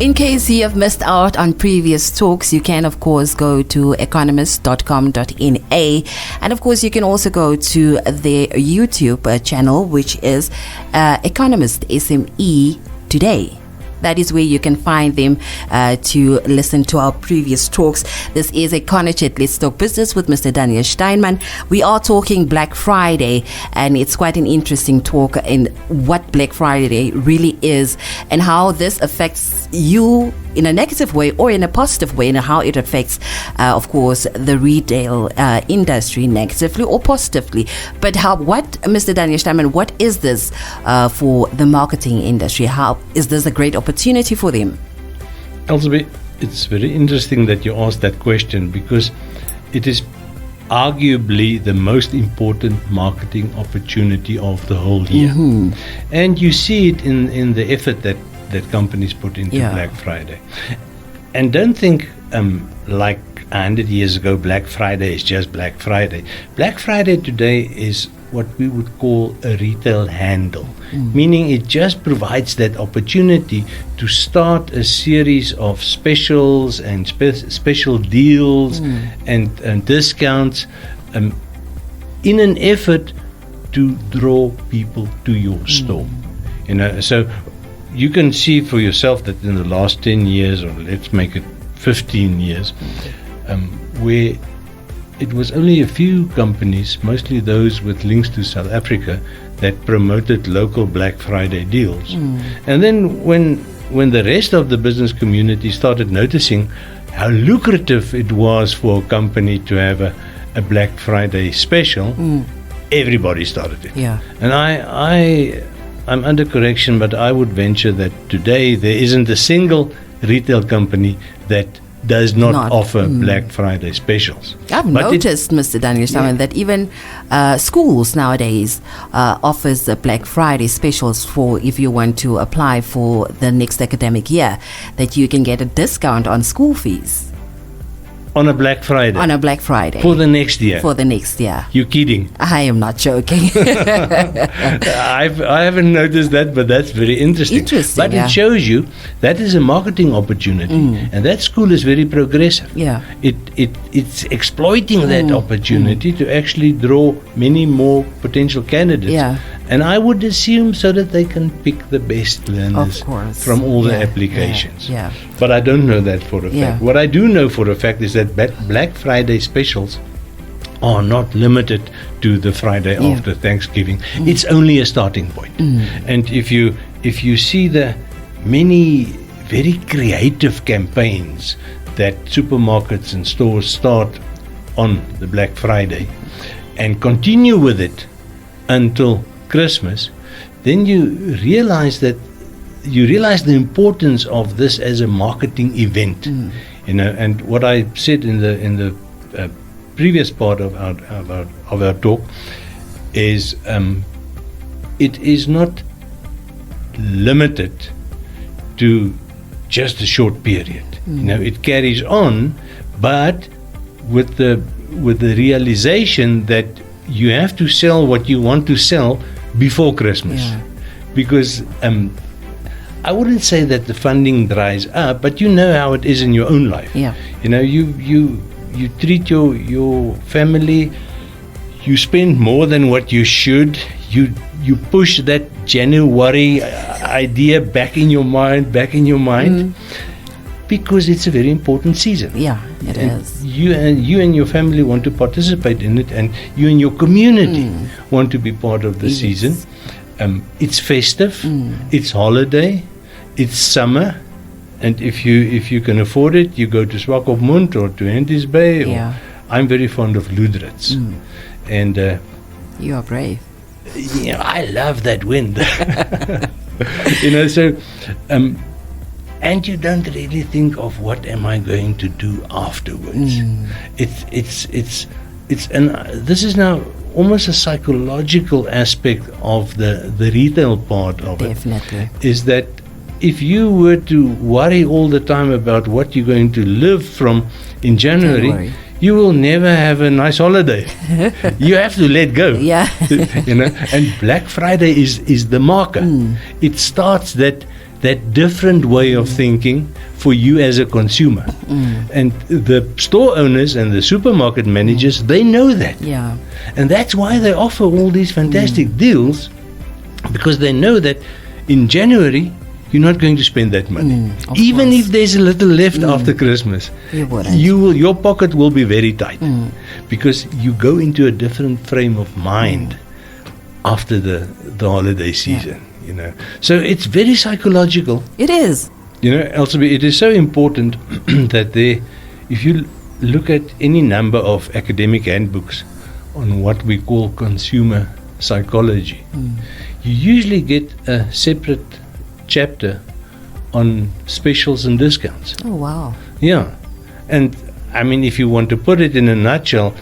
In case you have missed out on previous talks, you can of course go to economist.com.na, and of course you can also go to their YouTube channel, which is Economist SME Today. That is where you can find them to listen to our previous talks. This is Econo Chat. Let's talk business with Mr. Daniel Steinman. We are talking Black Friday, and it's quite an interesting talk in what Black Friday really is and how this affects you in a negative way or in a positive way, and how it affects, of course, the retail industry negatively or positively. But what, Mr. Daniel Steinman, what is this for the marketing industry? How is this a great opportunity for them? Elizabeth, it's very interesting that you asked that question, because it is arguably the most important marketing opportunity of the whole year. Mm-hmm. And you see it in the effort that companies put into Black Friday. And don't think like 100 years ago Black Friday is just Black Friday. Black Friday today is what we would call a retail handle, meaning it just provides that opportunity to start a series of specials and special deals and discounts in an effort to draw people to your store. So you can see for yourself that in the last 10 years, or let's make it 15 years, where it was only a few companies, mostly those with links to South Africa, that promoted local Black Friday deals. And then when the rest of the business community started noticing how lucrative it was for a company to have a Black Friday special, everybody started it. Yeah. And I'm under correction, but I would venture that today there isn't a single retail company that does not offer Black Friday specials. I've noticed, Mr. Daniel Steinman, that even schools nowadays offers the Black Friday specials for if you want to apply for the next academic year, that you can get a discount on school fees. On a Black Friday? On a Black Friday. For the next year? For the next year. You're kidding? I am not joking. I haven't noticed that, but that's very interesting. But it shows you that is a marketing opportunity, and that school is very progressive. Yeah. It's exploiting that opportunity to actually draw many more potential candidates. Yeah. And I would assume so that they can pick the best learners from all the applications. Yeah. But I don't know that for a fact. What I do know for a fact is that Black Friday specials are not limited to the Friday after Thanksgiving. It's only a starting point. And if you see the many very creative campaigns that supermarkets and stores start on the Black Friday and continue with it until Christmas, then you realize the importance of this as a marketing event. And what I said in the previous part of our talk is it is not limited to just a short period. It carries on, but with the realization that you have to sell what you want to sell before Christmas. Because I wouldn't say that the funding dries up, but you know how it is in your own life. You treat your family, you spend more than what you should, you push that January idea back in your mind, because it's a very important season. Yeah, it is. You and your family want to participate in it, and you and your community want to be part of the season. It's festive, it's holiday, it's summer, and if you can afford it, you go to Swakopmund or to Henties Bay. Or I'm very fond of Ludritz. And you are brave. I love that wind. So and you don't really think of what am I going to do afterwards. It's this is now almost a psychological aspect of the retail part of it. Definitely. Is that if you were to worry all the time about what you're going to live from in January, you will never have a nice holiday. You have to let go. And Black Friday is the marker. It starts that that different way of thinking for you as a consumer. And the store owners and the supermarket managers, they know that. Yeah. And that's why they offer all these fantastic deals, because they know that in January, you're not going to spend that money. Even course. if there's a little left after Christmas, You wouldn't. your pocket will be very tight, because you go into a different frame of mind after the holiday season. So it's very psychological. It is. Elsabe, it is so important that if you look at any number of academic handbooks on what we call consumer psychology, you usually get a separate chapter on specials and discounts. Oh, wow. Yeah. And I mean, if you want to put it in a nutshell,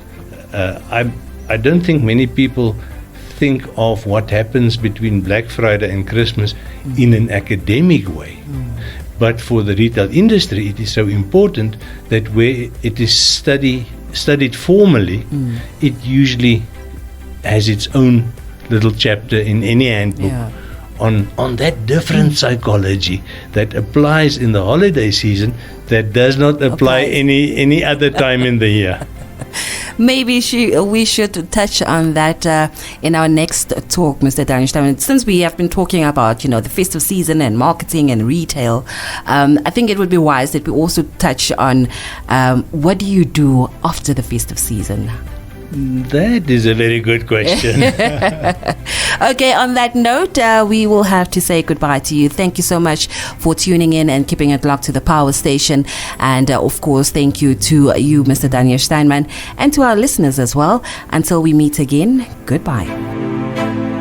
I don't think many people think of what happens between Black Friday and Christmas in an academic way. But for the retail industry, it is so important that where it is studied formally, it usually has its own little chapter in any handbook on that different psychology that applies in the holiday season that does not apply any other time in the year. Maybe we should touch on that in our next talk, Mr. Daniel. Since we have been talking about, the festive season and marketing and retail, I think it would be wise that we also touch on what do you do after the festive season? That is a very good question. Okay, on that note, we will have to say goodbye to you. Thank you so much for tuning in and keeping it locked to the Power Station. And of course, thank you to you, Mr. Daniel Steinman, and to our listeners as well. Until we meet again, goodbye.